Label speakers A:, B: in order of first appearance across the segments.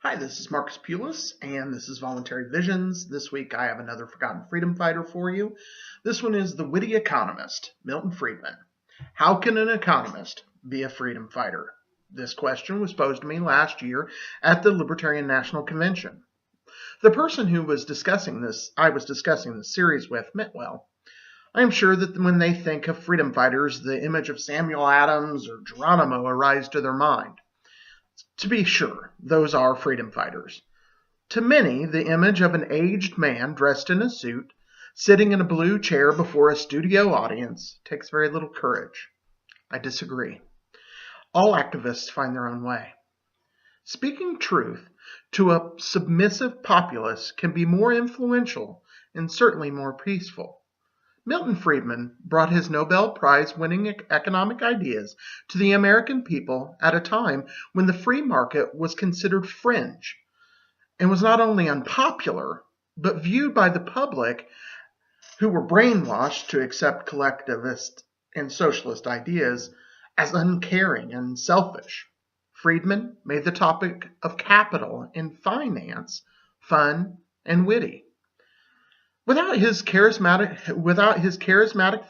A: Hi, this is Marcus Pulis, and this is Voluntary Visions. This week I have another forgotten freedom fighter for you. This one is the witty economist, Milton Friedman. How can an economist be a freedom fighter? This question was posed to me last year at the Libertarian National Convention. The person who was discussing this, I was discussing this series with, meant well. I am sure that when they think of freedom fighters, the image of Samuel Adams or Geronimo arises to their mind. To be sure, those are freedom fighters. To many, the image of an aged man dressed in a suit, sitting in a blue chair before a studio audience, takes very little courage. I disagree. All activists find their own way. Speaking truth to a submissive populace can be more influential and certainly more peaceful. Milton Friedman brought his Nobel Prize winning economic ideas to the American people at a time when the free market was considered fringe and was not only unpopular, but viewed by the public who were brainwashed to accept collectivist and socialist ideas as uncaring and selfish. Friedman made the topic of capital and finance fun and witty. Without his charismatic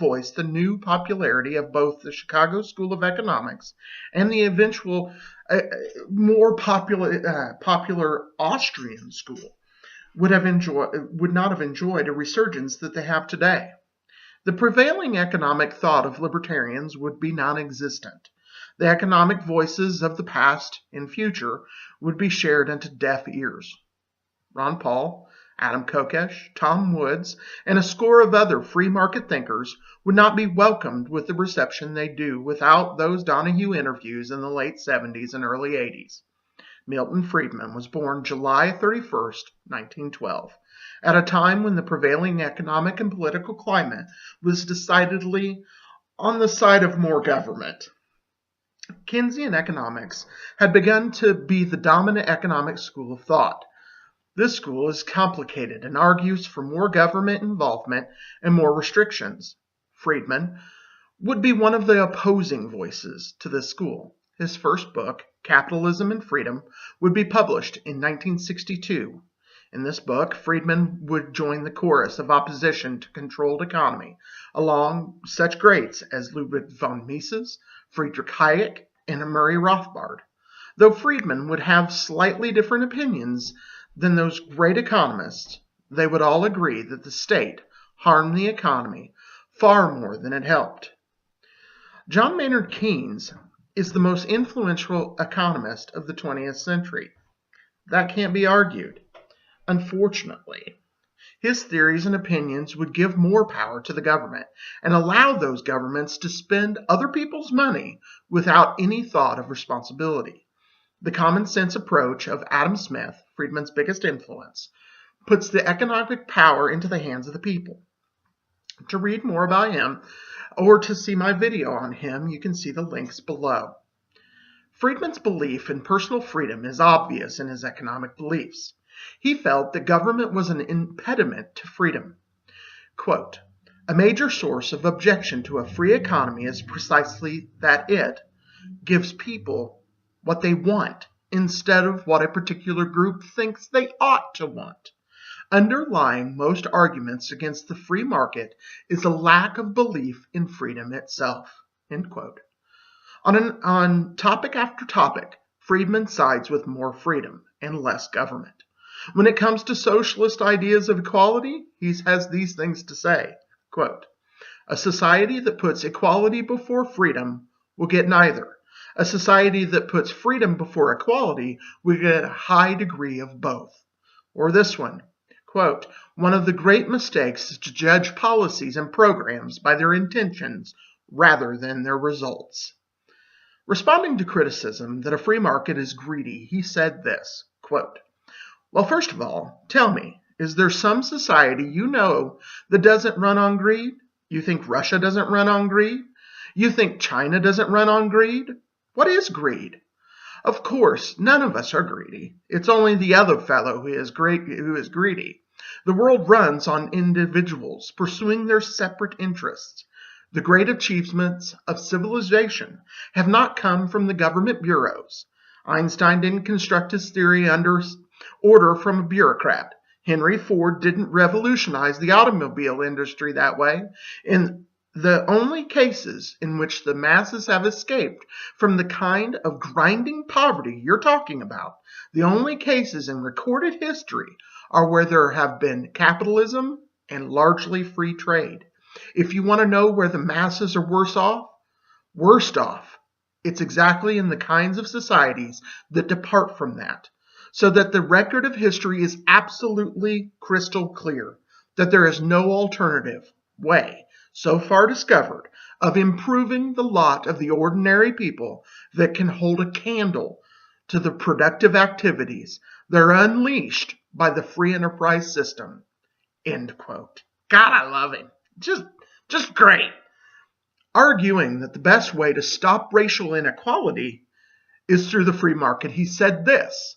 A: voice, the new popularity of both the Chicago School of Economics and the eventual more popular Austrian school would not have enjoyed a resurgence that they have today. The prevailing economic thought of libertarians would be non-existent. The economic voices of the past and future would be shared into deaf ears. Ron Paul, Adam Kokesh, Tom Woods, and a score of other free market thinkers would not be welcomed with the reception they do without those Donahue interviews in the late 70s and early 80s. Milton Friedman was born July 31st, 1912, at a time when the prevailing economic and political climate was decidedly on the side of more government. Keynesian economics had begun to be the dominant economic school of thought. This school is complicated and argues for more government involvement and more restrictions. Friedman would be one of the opposing voices to this school. His first book, Capitalism and Freedom, would be published in 1962. In this book, Friedman would join the chorus of opposition to controlled economy, along such greats as Ludwig von Mises, Friedrich Hayek, and Murray Rothbard. Though Friedman would have slightly different opinions than those great economists, they would all agree that the state harmed the economy far more than it helped. John Maynard Keynes is the most influential economist of the 20th century. That can't be argued. Unfortunately, his theories and opinions would give more power to the government and allow those governments to spend other people's money without any thought of responsibility. The common sense approach of Adam Smith, Friedman's biggest influence, puts the economic power into the hands of the people. To read more about him or to see my video on him, you can see the links below. Friedman's belief in personal freedom is obvious in his economic beliefs. He felt that government was an impediment to freedom. Quote, "A major source of objection to a free economy is precisely that it gives people what they want instead of what a particular group thinks they ought to want. Underlying most arguments against the free market is a lack of belief in freedom itself." End quote. On topic after topic, Friedman sides with more freedom and less government. When it comes to socialist ideas of equality, he has these things to say. Quote, "A society that puts equality before freedom will get neither. A society that puts freedom before equality will get a high degree of both." Or this one, quote, "One of the great mistakes is to judge policies and programs by their intentions rather than their results." Responding to criticism that a free market is greedy, he said this, quote, "Well, first of all, tell me, is there some society you know that doesn't run on greed? You think Russia doesn't run on greed? You think China doesn't run on greed? What is greed? Of course, none of us are greedy. It's only the other fellow who is greedy. The world runs on individuals pursuing their separate interests. The great achievements of civilization have not come from the government bureaus. Einstein didn't construct his theory under order from a bureaucrat. Henry Ford didn't revolutionize the automobile industry that way. In the only cases in which the masses have escaped from the kind of grinding poverty you're talking about, the only cases in recorded history are where there have been capitalism and largely free trade. If you want to know where the masses are worst off, it's exactly in the kinds of societies that depart from that, so that the record of history is absolutely crystal clear that there is no alternative way, so far discovered, of improving the lot of the ordinary people that can hold a candle to the productive activities that are unleashed by the free enterprise system. End quote. God, I love him. Just great. Arguing that the best way to stop racial inequality is through the free market, he said this: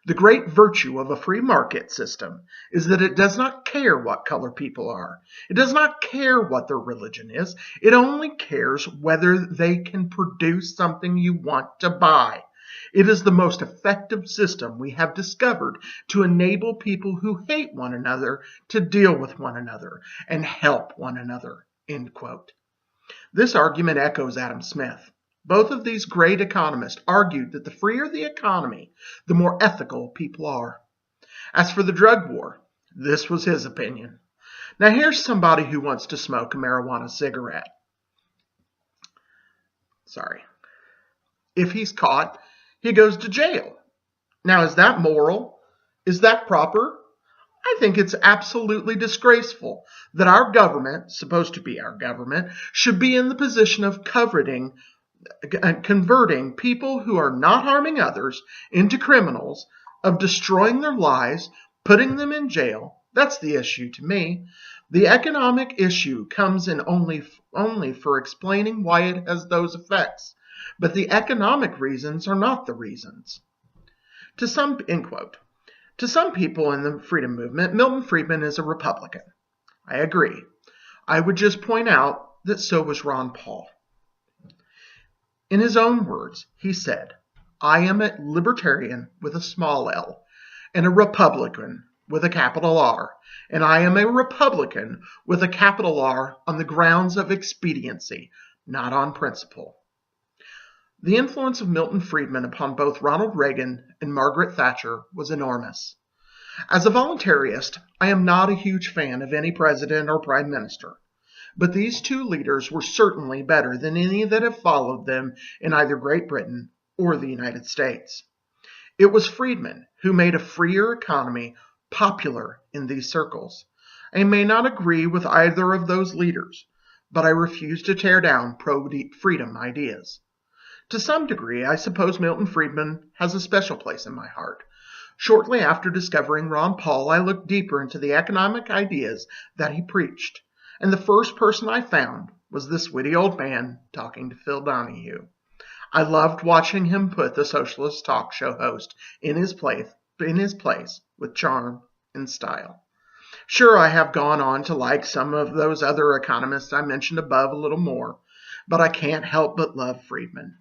A: the great virtue of a free market system is that it does not care what color people are. It does not care what their religion is. It only cares whether they can produce something you want to buy. It is the most effective system we have discovered to enable people who hate one another to deal with one another and help one another. End quote. This argument echoes Adam Smith. Both of these great economists argued that the freer the economy, the more ethical people are. As for the drug war, this was his opinion. Now here's somebody who wants to smoke a marijuana cigarette. If he's caught, he goes to jail. Now, is that moral? Is that proper? I think it's absolutely disgraceful that our government, supposed to be our government, should be in the position of converting people who are not harming others into criminals, of destroying their lives, putting them in jail. That's the issue to me. The economic issue comes in only for explaining why it has those effects. But the economic reasons are not the reasons. End quote. To some people in the freedom movement, Milton Friedman is a Republican. I agree. I would just point out that so was Ron Paul. In his own words, he said, I am a libertarian with a small l, and a Republican with a capital R, and I am a Republican with a capital R on the grounds of expediency, not on principle. The influence of Milton Friedman upon both Ronald Reagan and Margaret Thatcher was enormous. As a voluntarist, I am not a huge fan of any president or prime minister, but these two leaders were certainly better than any that have followed them in either Great Britain or the United States. It was Friedman who made a freer economy popular in these circles. I may not agree with either of those leaders, but I refuse to tear down pro-freedom ideas. To some degree, I suppose Milton Friedman has a special place in my heart. Shortly after discovering Ron Paul, I looked deeper into the economic ideas that he preached, and the first person I found was this witty old man talking to Phil Donahue. I loved watching him put the socialist talk show host in his place with charm and style. Sure, I have gone on to like some of those other economists I mentioned above a little more, but I can't help but love Friedman.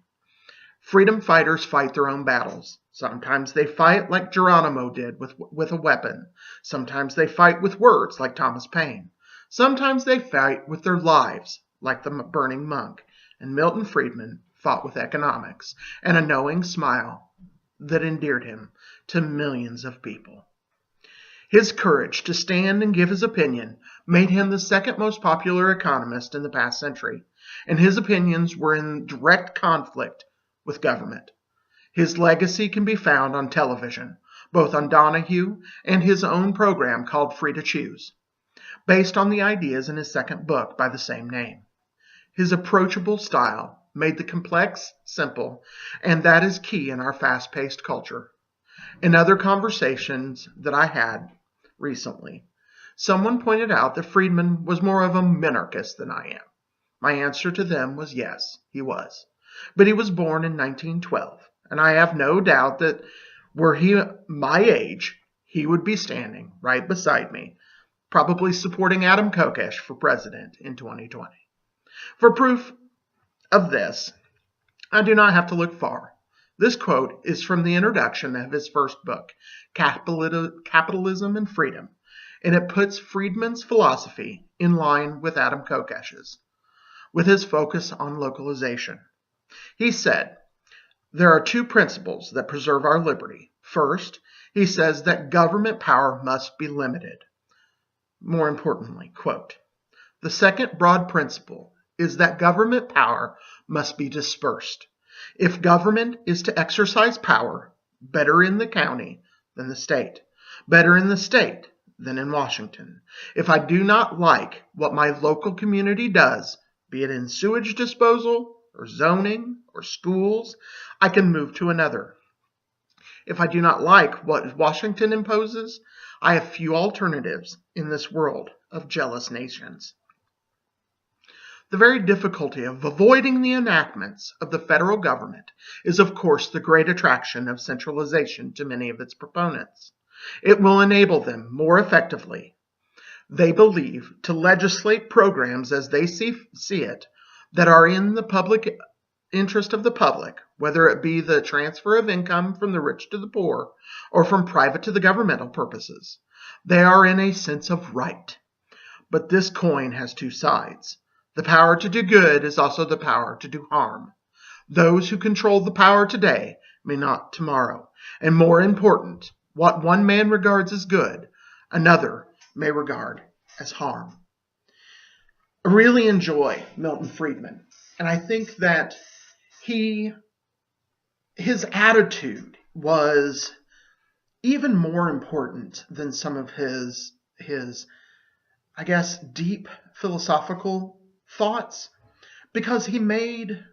A: Freedom fighters fight their own battles. Sometimes they fight like Geronimo did with a weapon. Sometimes they fight with words like Thomas Paine. Sometimes they fight with their lives like the burning monk. And Milton Friedman fought with economics and a knowing smile that endeared him to millions of people. His courage to stand and give his opinion made him the second most popular economist in the past century, and his opinions were in direct conflict with government. His legacy can be found on television, both on Donahue and his own program called Free to Choose, based on the ideas in his second book by the same name. His approachable style made the complex simple, and that is key in our fast-paced culture. In other conversations that I had recently, someone pointed out that Friedman was more of a minarchist than I am. My answer to them was yes, he was. But he was born in 1912, and I have no doubt that were he my age, he would be standing right beside me, probably supporting Adam Kokesh for president in 2020. For proof of this, I do not have to look far. This quote is from the introduction of his first book, Capitalism and Freedom, and it puts Friedman's philosophy in line with Adam Kokesh's, with his focus on localization. He said, there are two principles that preserve our liberty. First, he says that government power must be limited. More importantly, quote, the second broad principle is that government power must be dispersed. If government is to exercise power, better in the county than the state, better in the state than in Washington. If I do not like what my local community does, be it in sewage disposal or zoning or schools, I can move to another. If I do not like what Washington imposes, I have few alternatives in this world of jealous nations. The very difficulty of avoiding the enactments of the federal government is, of course, the great attraction of centralization to many of its proponents. It will enable them more effectively, they believe, to legislate programs as they see it that are in the public interest of the public, whether it be the transfer of income from the rich to the poor or from private to the governmental purposes. They are in a sense of right. But this coin has two sides. The power to do good is also the power to do harm. Those who control the power today may not tomorrow. And more important, what one man regards as good, another may regard as harm. I really enjoy Milton Friedman, and I think that his attitude was even more important than some of his I guess, deep philosophical thoughts, because he made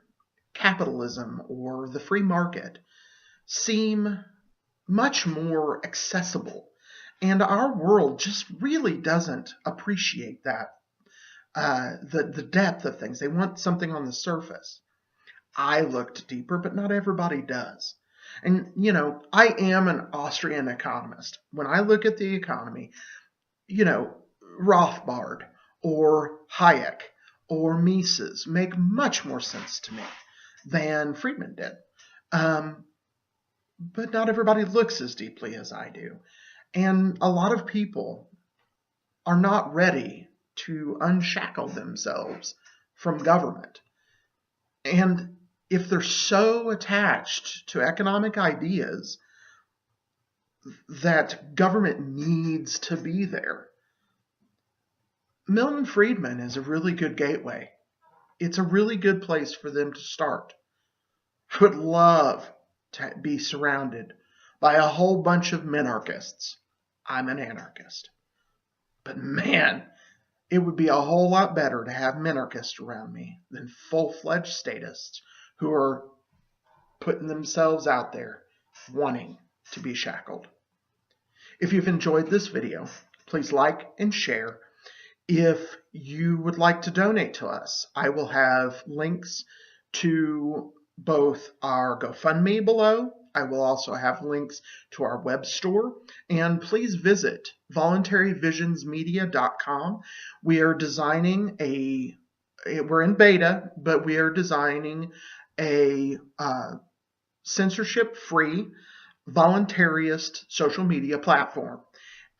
A: capitalism or the free market seem much more accessible. And our world just really doesn't appreciate that, the depth of things. They want something on the surface. I looked deeper, but not everybody does. And, you know, I am an Austrian economist. When I look at the economy, you know, Rothbard or Hayek or Mises make much more sense to me than Friedman did. But not everybody looks as deeply as I do. And a lot of people are not ready to unshackle themselves from government. And if they're so attached to economic ideas that government needs to be there, Milton Friedman is a really good gateway. It's a really good place for them to start. I would love to be surrounded by a whole bunch of minarchists. I'm an anarchist. But man, it would be a whole lot better to have minarchists around me than full-fledged statists who are putting themselves out there wanting to be shackled. If you've enjoyed this video, please like and share. If you would like to donate to us, I will have links to both our GoFundMe below. I will also have links to our web store. And please visit voluntarywisionsmedia.com. We are designing we're in beta, but we are designing a censorship-free, voluntarist social media platform.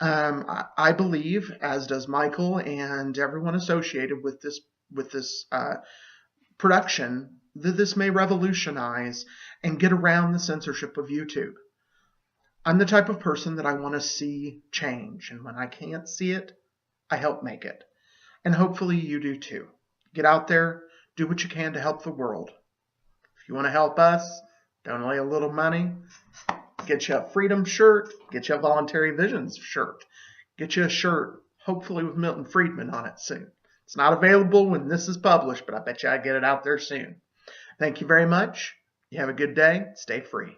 A: I believe, as does Michael and everyone associated with this production, that this may revolutionize and get around the censorship of YouTube. I'm the type of person that I want to see change, and when I can't see it, I help make it. And hopefully you do too. Get out there, do what you can to help the world. If you want to help us, donate a little money, get you a Freedom shirt, get you a Voluntary Visions shirt, get you a shirt, hopefully with Milton Friedman on it soon. It's not available when this is published, but I bet you I get it out there soon. Thank you very much. You have a good day. Stay free.